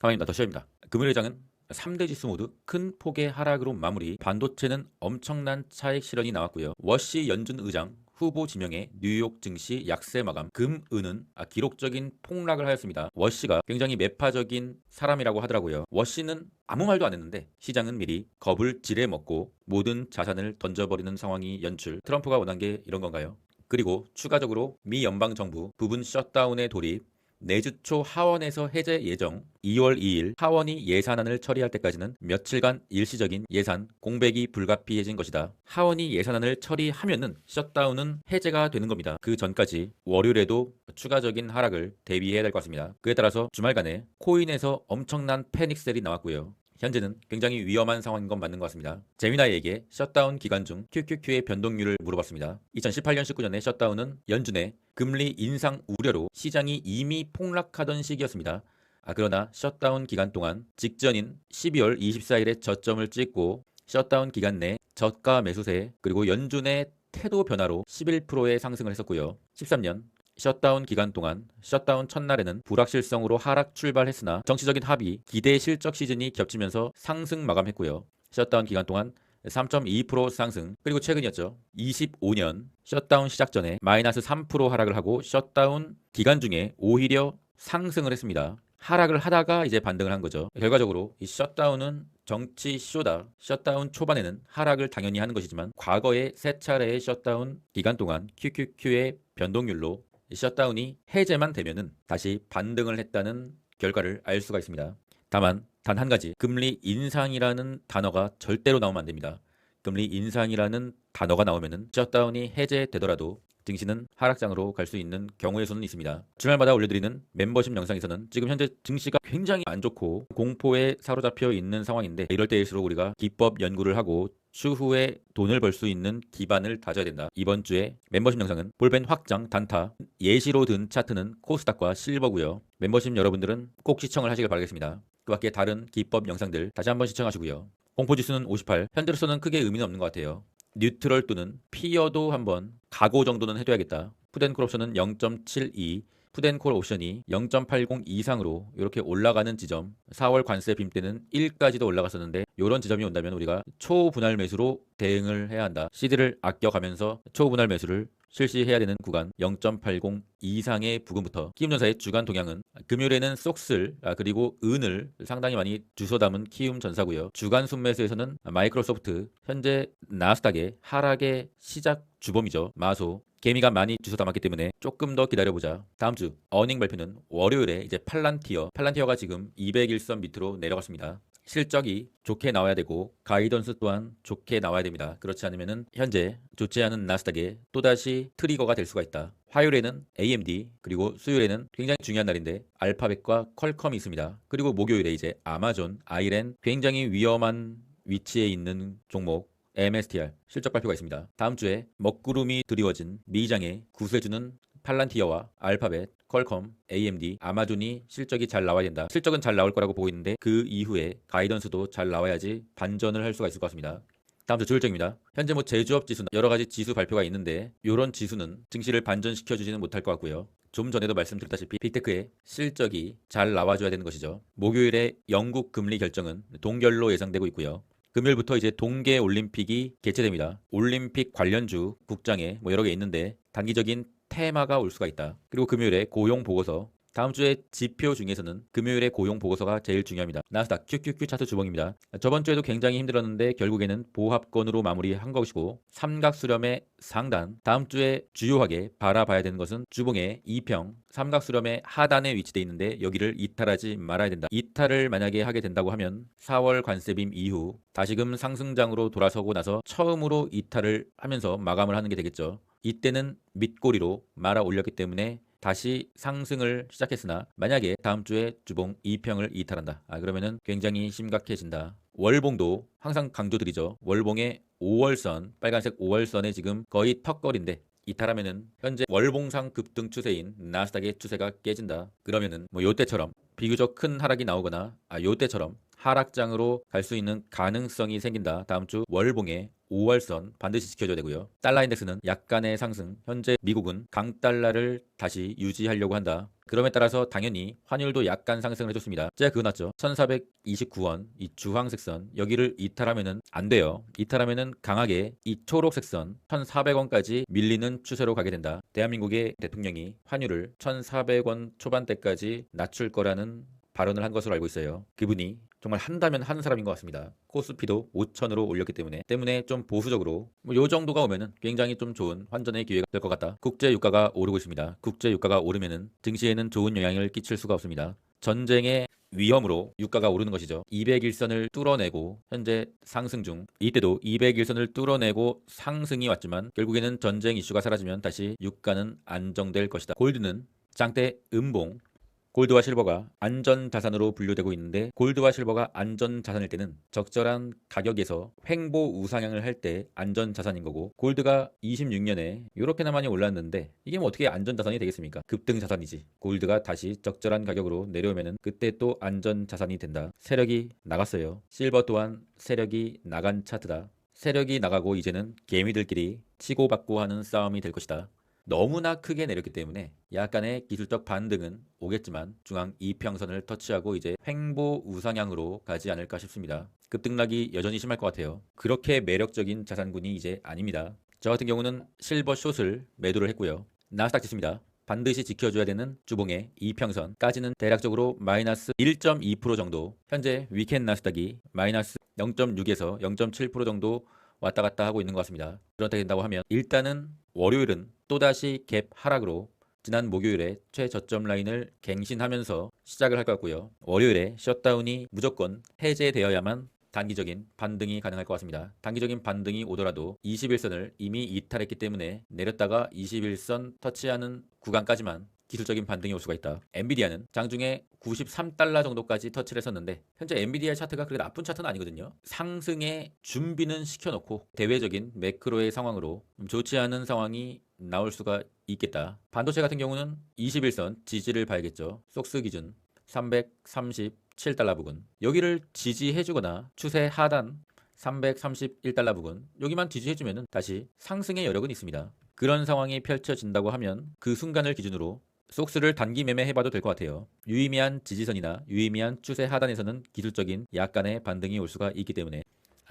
가만입니다. 더 쉬어입니다. 금요일 장은 3대 지수 모두 큰 폭의 하락으로 마무리. 반도체는 엄청난 차익 실현이 나왔고요. 워시 연준 의장 후보 지명의 뉴욕 증시 약세 마감. 금은은 기록적인 폭락을 하였습니다. 워시가 굉장히 매파적인 사람이라고 하더라고요. 워시는 아무 말도 안 했는데 시장은 미리 겁을 지레먹고 모든 자산을 던져버리는 상황이 연출. 트럼프가 원한 게 이런 건가요? 그리고 추가적으로 미 연방정부 부분 셧다운에 돌입. 내주 초 하원에서 해제 예정. 2월 2일 하원이 예산안을 처리할 때까지는 며칠간 일시적인 예산 공백이 불가피해진 것이다. 하원이 예산안을 처리하면은 셧다운은 해제가 되는 겁니다. 그 전까지 월요일에도 추가적인 하락을 대비해야 될 것 같습니다. 그에 따라서 주말간에 코인에서 엄청난 패닉셀이 나왔고요. 현재는 굉장히 위험한 상황인 건 맞는 것 같습니다. 재미나이에게 셧다운 기간 중 QQQ의 변동률을 물어봤습니다. 2018년 19년의 셧다운은 연준의 금리 인상 우려로 시장이 이미 폭락하던 시기였습니다. 그러나 셧다운 기간 동안 직전인 12월 24일에 저점을 찍고 셧다운 기간 내 저가 매수세 그리고 연준의 태도 변화로 11%의 상승을 했었고요. 13년 셧다운 기간 동안 셧다운 첫날에는 불확실성으로 하락 출발했으나 정치적인 합의, 기대 실적 시즌이 겹치면서 상승 마감했고요. 셧다운 기간 동안 3.2% 상승, 그리고 최근이었죠. 25년 셧다운 시작 전에 마이너스 3% 하락을 하고 셧다운 기간 중에 오히려 상승을 했습니다. 하락을 하다가 이제 반등을 한 거죠. 결과적으로 이 셧다운은 정치 쇼다. 셧다운 초반에는 하락을 당연히 하는 것이지만 과거의 세 차례의 셧다운 기간 동안 QQQ의 변동률로 셧다운이 해제만 되면은 다시 반등을 했다는 결과를 알 수가 있습니다. 다만 단 한 가지, 금리 인상이라는 단어가 절대로 나오면 안 됩니다. 금리 인상이라는 단어가 나오면은 셧다운이 해제되더라도 증시는 하락장으로 갈 수 있는 경우의 수는 있습니다. 주말마다 올려드리는 멤버십 영상에서는 지금 현재 증시가 굉장히 안 좋고 공포에 사로잡혀 있는 상황인데, 이럴 때일수록 우리가 기법 연구를 하고 추후에 돈을 벌 수 있는 기반을 다져야 된다. 이번 주에 멤버십 영상은 볼벤 확장 단타, 예시로 든 차트는 코스닥과 실버고요. 멤버십 여러분들은 꼭 시청을 하시길 바라겠습니다. 그 밖에 다른 기법 영상들 다시 한번 시청하시고요. 공포지수는 58, 현재로서는 크게 의미는 없는 것 같아요. 뉴트럴 또는 피어도 한번 각오 정도는 해둬야겠다. 푸드앤콜 옵션은 0.72, 푸드앤콜 옵션이 0.80 이상으로 이렇게 올라가는 지점, 4월 관세 빔 때는 1까지도 올라갔었는데 이런 지점이 온다면 우리가 초분할 매수로 대응을 해야 한다. 시드를 아껴가면서 초분할 매수를 실시해야 되는 구간 0.80 이상의 부근부터. 키움전사의 주간 동향은 금요일에는 쏙슬 그리고 은을 상당히 많이 주워 담은 키움전사고요. 주간 순매수에서는 마이크로소프트, 현재 나스닥의 하락의 시작 주범이죠. 마소, 개미가 많이 주워 담았기 때문에 조금 더 기다려보자. 다음 주 어닝 발표는 월요일에 이제 팔란티어가 지금 201선 밑으로 내려갔습니다. 실적이 좋게 나와야 되고 가이던스 또한 좋게 나와야 됩니다. 그렇지 않으면은 현재 좋지 않은 나스닥에 또다시 트리거가 될 수가 있다. 화요일에는 AMD, 그리고 수요일에는 굉장히 중요한 날인데 알파벳과 퀄컴이 있습니다. 그리고 목요일에 이제 아마존, 아이렌, 굉장히 위험한 위치에 있는 종목 MSTR 실적 발표가 있습니다. 다음 주에 먹구름이 드리워진 미장의 구세주는 팔란티어와 알파벳, 퀄컴, AMD, 아마존이 실적이 잘 나와야 된다. 실적은 잘 나올 거라고 보고 있는데 그 이후에 가이던스도 잘 나와야지 반전을 할 수가 있을 것 같습니다. 다음 주 조율적입니다. 현재 제조업 지수나 여러 가지 지수 발표가 있는데 이런 지수는 증시를 반전시켜 주지는 못할 것 같고요. 좀 전에도 말씀드렸다시피 빅테크의 실적이 잘 나와줘야 되는 것이죠. 목요일에 영국 금리 결정은 동결로 예상되고 있고요. 금요일부터 이제 동계 올림픽이 개최됩니다. 올림픽 관련주 국장에 여러 개 있는데 단기적인 테마가 올 수가 있다. 그리고 금요일에 고용 보고서, 다음 주에 지표 중에서는 금요일에 고용 보고서가 제일 중요합니다. 나스닥 QQQ 차트 주봉입니다. 저번 주에도 굉장히 힘들었는데 결국에는 보합권으로 마무리한 것이고, 삼각 수렴의 상단, 다음 주에 주요하게 바라봐야 되는 것은 주봉의 2평 삼각 수렴의 하단에 위치되어 있는데 여기를 이탈하지 말아야 된다. 이탈을 만약에 하게 된다고 하면 4월 관세빔 이후 다시금 상승장으로 돌아서고 나서 처음으로 이탈을 하면서 마감을 하는 게 되겠죠. 이때는 밑꼬리로 말아 올렸기 때문에 다시 상승을 시작했으나 만약에 다음 주에 주봉 2평을 이탈한다. 그러면은 굉장히 심각해진다. 월봉도 항상 강조드리죠. 월봉의 5월선, 빨간색 5월선에 지금 거의 턱걸인데 이탈하면은 현재 월봉상 급등 추세인 나스닥의 추세가 깨진다. 그러면은 요때처럼 비교적 큰 하락이 나오거나 요때처럼 하락장으로 갈 수 있는 가능성이 생긴다. 다음 주 월봉의 5월선 반드시 지켜줘야 되고요. 달러 인덱스는 약간의 상승, 현재 미국은 강달러를 다시 유지하려고 한다. 그럼에 따라서 당연히 환율도 약간 상승을 해줬습니다. 제가 그거 났죠. 1429원 이 주황색선 여기를 이탈하면은 안 돼요. 이탈하면은 강하게 이 초록색선 1400원까지 밀리는 추세로 가게 된다. 대한민국의 대통령이 환율을 1400원 초반대까지 낮출 거라는 발언을 한 것으로 알고 있어요. 그분이 정말 한다면 하는 사람인 것 같습니다. 코스피도 5천으로 올렸기 때문에 좀 보수적으로 요 정도가 오면은 굉장히 좀 좋은 환전의 기회가 될 것 같다. 국제 유가가 오르고 있습니다. 국제 유가가 오르면은 증시에는 좋은 영향을 끼칠 수가 없습니다. 전쟁의 위험으로 유가가 오르는 것이죠. 200일선을 뚫어내고 현재 상승 중. 이때도 200일선을 뚫어내고 상승이 왔지만 결국에는 전쟁 이슈가 사라지면 다시 유가는 안정될 것이다. 골드는 장대 음봉. 골드와 실버가 안전자산으로 분류되고 있는데 골드와 실버가 안전자산일 때는 적절한 가격에서 횡보 우상향을 할 때 안전자산인 거고 골드가 26년에 이렇게나 많이 올랐는데 이게 뭐 어떻게 안전자산이 되겠습니까? 급등자산이지. 골드가 다시 적절한 가격으로 내려오면은 그때 또 안전자산이 된다. 세력이 나갔어요. 실버 또한 세력이 나간 차트다. 세력이 나가고 이제는 개미들끼리 치고받고 하는 싸움이 될 것이다. 너무나 크게 내렸기 때문에 약간의 기술적 반등은 오겠지만 중앙 이평선을 터치하고 이제 횡보 우상향으로 가지 않을까 싶습니다. 급등락이 여전히 심할 것 같아요. 그렇게 매력적인 자산군이 이제 아닙니다. 저 같은 경우는 실버 숏을 매도를 했고요. 나스닥 지수입니다. 반드시 지켜줘야 되는 주봉의 이평선까지는 대략적으로 마이너스 1.2% 정도, 현재 위켄 나스닥이 마이너스 0.6에서 0.7% 정도 왔다 갔다 하고 있는 것 같습니다. 그렇다 된다고 하면 일단은 월요일은 또다시 갭 하락으로 지난 목요일에 최저점 라인을 갱신하면서 시작을 할 것 같고요. 월요일에 셧다운이 무조건 해제되어야만 단기적인 반등이 가능할 것 같습니다. 단기적인 반등이 오더라도 21선을 이미 이탈했기 때문에 내렸다가 21선 터치하는 구간까지만 기술적인 반등이 올 수가 있다. 엔비디아는 장중에 93달러 정도까지 터치를 했었는데 현재 엔비디아 차트가 그렇게 나쁜 차트는 아니거든요. 상승의 준비는 시켜놓고 대외적인 매크로의 상황으로 좋지 않은 상황이 나올 수가 있겠다. 반도체 같은 경우는 21선 지지를 봐야겠죠. 속스 기준 337달러 부근 여기를 지지해주거나 추세 하단 331달러 부근 여기만 지지해주면 다시 상승의 여력은 있습니다. 그런 상황이 펼쳐진다고 하면 그 순간을 기준으로 속스를 단기 매매해봐도 될 것 같아요. 유의미한 지지선이나 유의미한 추세 하단에서는 기술적인 약간의 반등이 올 수가 있기 때문에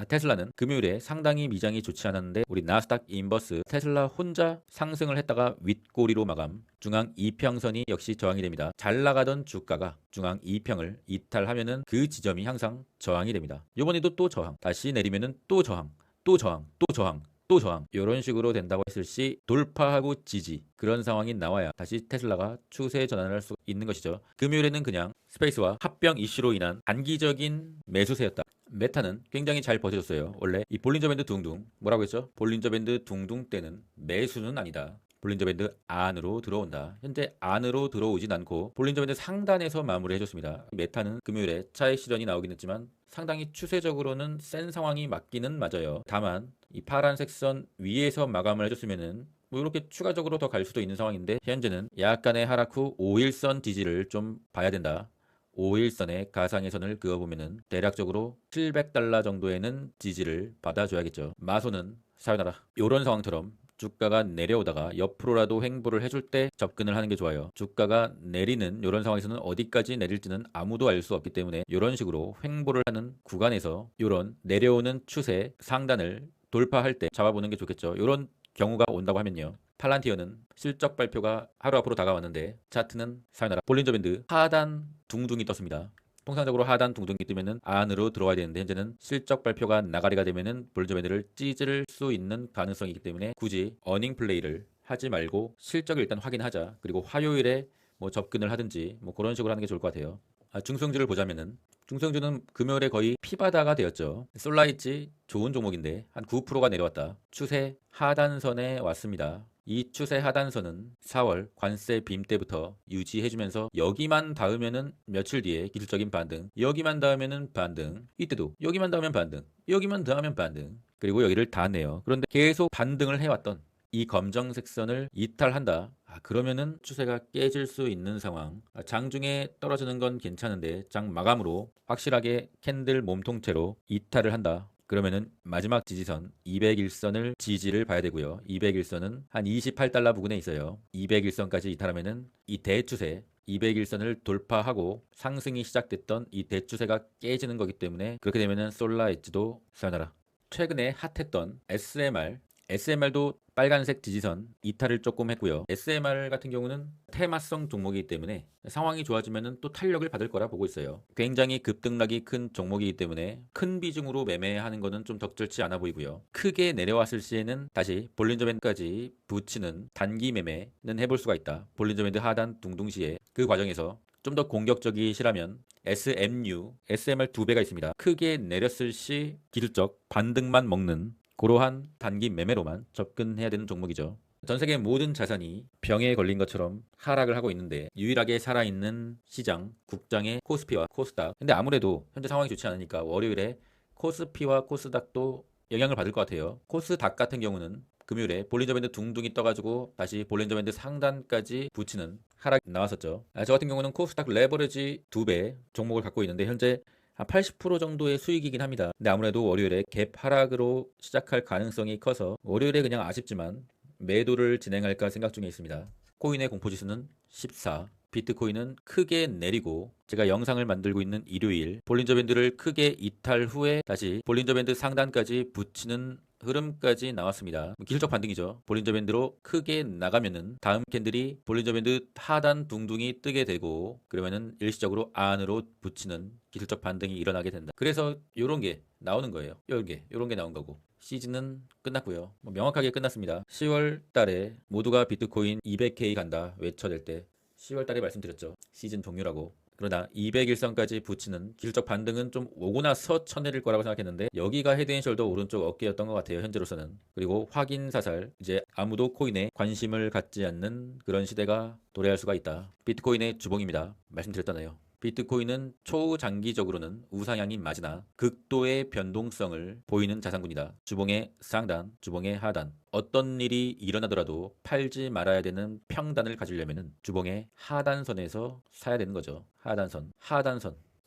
테슬라는 금요일에 상당히 미장이 좋지 않았는데 우리 나스닥 인버스 테슬라 혼자 상승을 했다가 윗꼬리로 마감. 중앙 이평선이 역시 저항이 됩니다. 잘 나가던 주가가 중앙 이평을 이탈하면은 그 지점이 항상 저항이 됩니다. 이번에도 또 저항, 다시 내리면은 또 저항, 또 저항, 또 저항. 또 저항 이런 식으로 된다고 했을 시 돌파하고 지지 그런 상황이 나와야 다시 테슬라가 추세 전환을 할 수 있는 것이죠. 금요일에는 그냥 스페이스와 합병 이슈로 인한 단기적인 매수세였다. 메타는 굉장히 잘 버텨줬어요. 원래 이 볼린저 밴드 둥둥 뭐라고 했죠? 볼린저 밴드 둥둥 때는 매수는 아니다. 볼린저 밴드 안으로 들어온다. 현재 안으로 들어오진 않고 볼린저 밴드 상단에서 마무리해줬습니다. 메타는 금요일에 차익 실현이 나오긴 했지만 상당히 추세적으로는 센 상황이 맞기는 맞아요. 다만 이 파란색 선 위에서 마감을 해줬으면은 뭐 이렇게 추가적으로 더 갈 수도 있는 상황인데 현재는 약간의 하락 후 5일선 지지를 좀 봐야 된다. 5일선의 가상의 선을 그어보면은 대략적으로 700달러 정도에는 지지를 받아줘야겠죠. 마소는 사요나라. 이런 상황처럼 주가가 내려오다가 옆으로라도 횡보를 해줄 때 접근을 하는 게 좋아요. 주가가 내리는 이런 상황에서는 어디까지 내릴지는 아무도 알 수 없기 때문에 이런 식으로 횡보를 하는 구간에서 이런 내려오는 추세 상단을 돌파할 때 잡아보는 게 좋겠죠. 이런 경우가 온다고 하면요. 팔란티어는 실적 발표가 하루 앞으로 다가왔는데 차트는 사요나라. 볼린저 밴드 하단 둥둥이 떴습니다. 통상적으로 하단 둥둥이 뜨면은 안으로 들어와야 되는데 현재는 실적 발표가 나가리가 되면은 볼린저 밴드를 찢을 수 있는 가능성이 있기 때문에 굳이 어닝 플레이를 하지 말고 실적을 일단 확인하자. 그리고 화요일에 뭐 접근을 하든지 뭐 그런 식으로 하는 게 좋을 것 같아요. 중성주를 보자면은 중성주는 금요일에 거의 피바다가 되었죠. 솔라이치 좋은 종목인데 한 9%가 내려왔다. 추세 하단선에 왔습니다. 이 추세 하단선은 4월 관세 빔 때부터 유지해주면서 여기만 닿으면은 며칠 뒤에 기술적인 반등, 여기만 닿으면은 반등, 이때도 여기만 닿으면 반등, 여기만 닿으면 반등, 그리고 여기를 닿았네요. 그런데 계속 반등을 해왔던 이 검정색 선을 이탈한다. 그러면은 추세가 깨질 수 있는 상황. 장중에 떨어지는 건 괜찮은데 장 마감으로 확실하게 캔들 몸통채로 이탈을 한다. 그러면은 마지막 지지선 201선을 지지를 봐야 되고요. 201선은 한 28달러 부근에 있어요. 201선까지 이탈하면은 이 대추세 201선을 돌파하고 상승이 시작됐던 이 대추세가 깨지는 거기 때문에 그렇게 되면은 솔라 엣지도 사요나라. 최근에 핫했던 SMR도 빨간색 지지선 이탈을 조금 했고요. SMR 같은 경우는 테마성 종목이기 때문에 상황이 좋아지면 또 탄력을 받을 거라 보고 있어요. 굉장히 급등락이 큰 종목이기 때문에 큰 비중으로 매매하는 것은 좀 적절치 않아 보이고요. 크게 내려왔을 시에는 다시 볼린저 밴드까지 붙이는 단기 매매는 해볼 수가 있다. 볼린저 밴드 하단 둥둥 시에 그 과정에서 좀 더 공격적이시라면 SMU, SMR 두 배가 있습니다. 크게 내렸을 시 기술적 반등만 먹는 그러한 단기 매매로만 접근해야 되는 종목이죠. 전 세계 모든 자산이 병에 걸린 것처럼 하락을 하고 있는데 유일하게 살아있는 시장, 국장의 코스피와 코스닥. 근데 아무래도 현재 상황이 좋지 않으니까 월요일에 코스피와 코스닥도 영향을 받을 것 같아요. 코스닥 같은 경우는 금요일에 볼린저 밴드 둥둥이 떠가지고 다시 볼린저 밴드 상단까지 붙이는 하락이 나왔었죠. 저 같은 경우는 코스닥 레버리지 2배 종목을 갖고 있는데 현재 한 80% 정도의 수익이긴 합니다. 근데 아무래도 월요일에 갭 하락으로 시작할 가능성이 커서 월요일에 그냥 아쉽지만 매도를 진행할까 생각 중에 있습니다. 코인의 공포지수는 14, 비트코인은 크게 내리고 제가 영상을 만들고 있는 일요일 볼린저 밴드를 크게 이탈 후에 다시 볼린저 밴드 상단까지 붙이는 흐름까지 나왔습니다. 기술적 반등이죠. 볼린저 밴드로 크게 나가면은 다음 캔들이 볼린저 밴드 하단 둥둥이 뜨게 되고 그러면은 일시적으로 안으로 붙이는 기술적 반등이 일어나게 된다. 그래서 요런 게 나오는 거예요. 요런 게 나온 거고. 시즌은 끝났고요. 명확하게 끝났습니다. 10월 달에 모두가 비트코인 200K 간다 외쳐댈 때 10월 달에 말씀드렸죠. 시즌 종료라고. 그러나 201선까지 붙이는 기술적 반등은 좀 오고 나서 쳐내릴 거라고 생각했는데 여기가 헤드앤숄더 오른쪽 어깨였던 것 같아요. 현재로서는. 그리고 확인 사살 이제 아무도 코인에 관심을 갖지 않는 그런 시대가 도래할 수가 있다. 비트코인의 주봉입니다. 말씀드렸잖아요. 비트코인은 초장기적으로는 우상향이 맞으나 극도의 변동성을 보이는 자산군이다. 주봉의 상단, 주봉의 하단. 어떤 일이 일어나더라도 팔지 말아야 되는 평단을 가지려면 주봉의 하단선에서 사야 되는 거죠. 하단선.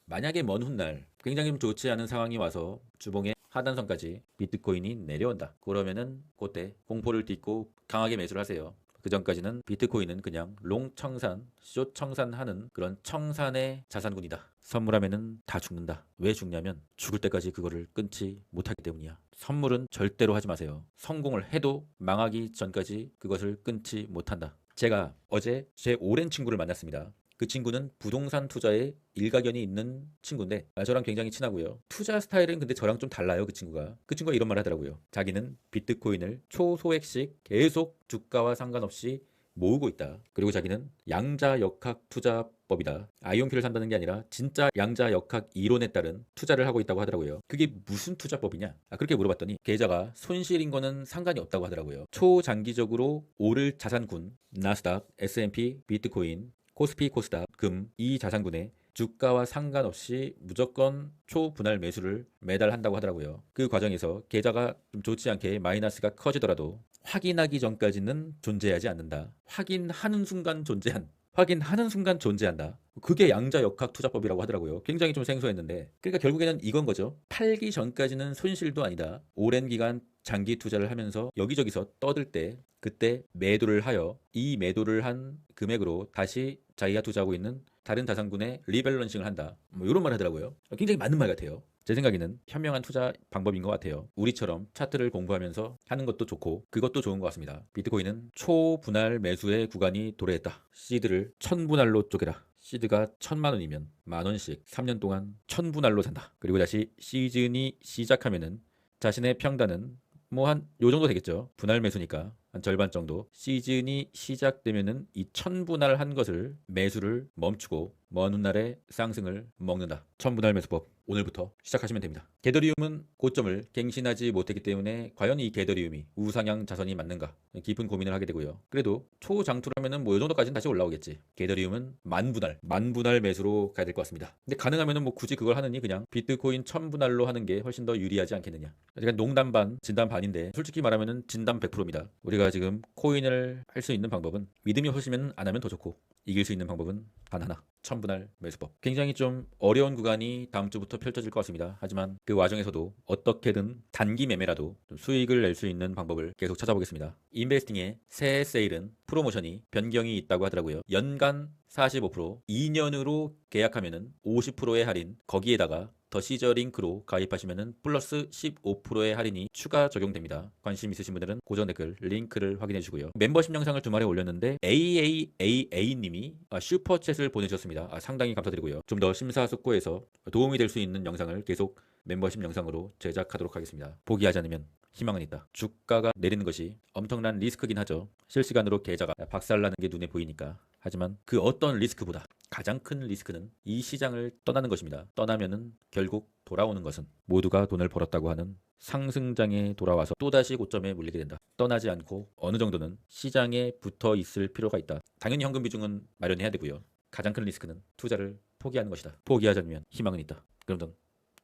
만약에 먼 훗날 굉장히 좀 좋지 않은 상황이 와서 주봉의 하단선까지 비트코인이 내려온다. 그러면은 그때 공포를 딛고 강하게 매수를 하세요. 그 전까지는 비트코인은 그냥 롱 청산, 숏 청산하는 그런 청산의 자산군이다. 선물하면은 다 죽는다. 왜 죽냐면 죽을 때까지 그거를 끊지 못하기 때문이야. 선물은 절대로 하지 마세요. 성공을 해도 망하기 전까지 그것을 끊지 못한다. 제가 어제 제 오랜 친구를 만났습니다. 그 친구는 부동산 투자에 일가견이 있는 친구인데 저랑 굉장히 친하고요. 투자 스타일은 근데 저랑 좀 달라요. 그 친구가 이런 말 하더라고요. 자기는 비트코인을 초소액씩 계속 주가와 상관없이 모으고 있다. 그리고 자기는 양자역학 투자법이다. 아이온큐를 산다는 게 아니라 진짜 양자역학 이론에 따른 투자를 하고 있다고 하더라고요. 그게 무슨 투자법이냐? 그렇게 물어봤더니 계좌가 손실인 거는 상관이 없다고 하더라고요. 초장기적으로 오를 자산군 나스닥, S&P, 비트코인, 코스피, 코스닥, 금 이 자산군에 주가와 상관없이 무조건 초분할 매수를 매달 한다고 하더라고요. 그 과정에서 계좌가 좀 좋지 않게 마이너스가 커지더라도 확인하기 전까지는 존재하지 않는다. 확인하는 순간 존재한다. 그게 양자역학 투자법이라고 하더라고요. 굉장히 좀 생소했는데 그러니까 결국에는 이건 거죠. 팔기 전까지는 손실도 아니다. 오랜 기간 장기 투자를 하면서 여기저기서 떠들 때 그때 매도를 하여 이 매도를 한 금액으로 다시 자기가 투자하고 있는 다른 자산군에 리밸런싱을 한다. 이런 말 하더라고요. 굉장히 맞는 말 같아요. 제 생각에는 현명한 투자 방법인 것 같아요. 우리처럼 차트를 공부하면서 하는 것도 좋고 그것도 좋은 것 같습니다. 비트코인은 초분할 매수의 구간이 도래했다. 시드를 1000분할로 쪼개라. 시드가 1000만원이면 만원씩 3년 동안 1000분할로 산다. 그리고 다시 시즌이 시작하면은 자신의 평단은 한 요 정도 되겠죠. 분할 매수니까 한 절반 정도. 시즌이 시작되면은 이 1000분할 한 것을 매수를 멈추고 먼 훗날의 상승을 먹는다. 1000분할 매수법 오늘부터 시작하시면 됩니다. 게더리움은 고점을 갱신하지 못했기 때문에 과연 이 게더리움이 우상향 자산이 맞는가 깊은 고민을 하게 되고요. 그래도 초장투라면은 이 정도까지는 다시 올라오겠지. 게더리움은 만분할 매수로 가야 될 것 같습니다. 근데 가능하면은 굳이 그걸 하느니 그냥 비트코인 1000분할로 하는 게 훨씬 더 유리하지 않겠느냐. 그러니까 농담 반 진담 반인데 솔직히 말하면은 진담 100%입니다. 우리가 지금 코인을 할 수 있는 방법은 믿음이 없으시면 안 하면 더 좋고 이길 수 있는 방법은 단 하나. 천분할 매수법. 굉장히 좀 어려운 구간이 다음 주부터 펼쳐질 것 같습니다. 하지만 그 와중에서도 어떻게든 단기 매매라도 좀 수익을 낼 수 있는 방법을 계속 찾아보겠습니다. 인베스팅의 새 세일은 프로모션이 변경이 있다고 하더라고요. 연간 45%, 2년으로 계약하면은 50%의 할인, 거기에다가 더 시저링크로 가입하시면은 플러스 15%의 할인이 추가 적용됩니다. 관심 있으신 분들은 고정 댓글 링크를 확인해 주고요. 멤버십 영상을 주말에 올렸는데 AAAA님이 슈퍼챗을 보내주셨습니다. 상당히 감사드리고요. 좀 더 심사숙고해서 도움이 될 수 있는 영상을 계속 멤버십 영상으로 제작하도록 하겠습니다. 포기하지 않으면 희망은 있다. 주가가 내리는 것이 엄청난 리스크긴 하죠. 실시간으로 계좌가 박살나는 게 눈에 보이니까. 하지만 그 어떤 리스크보다 가장 큰 리스크는 이 시장을 떠나는 것입니다. 떠나면은 결국 돌아오는 것은 모두가 돈을 벌었다고 하는 상승장에 돌아와서 또다시 고점에 물리게 된다. 떠나지 않고 어느 정도는 시장에 붙어 있을 필요가 있다. 당연히 현금 비중은 마련해야 되고요. 가장 큰 리스크는 투자를 포기하는 것이다. 포기하지 않으면 희망은 있다. 그럼 저는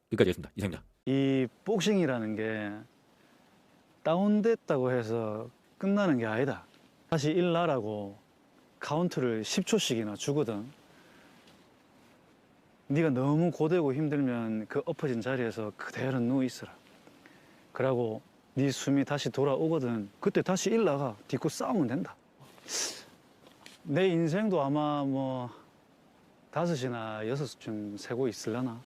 끝까지 하겠습니다. 이상입니다. 이 복싱이라는 게 다운됐다고 해서 끝나는 게 아니다. 다시 일나라고 카운트를 10초씩이나 주거든. 네가 너무 고되고 힘들면 그 엎어진 자리에서 그대로 누워 있어라. 그러고 네 숨이 다시 돌아오거든. 그때 다시 일나가 딛고 싸우면 된다. 내 인생도 아마 뭐 5이나 6쯤 세고 있으려나.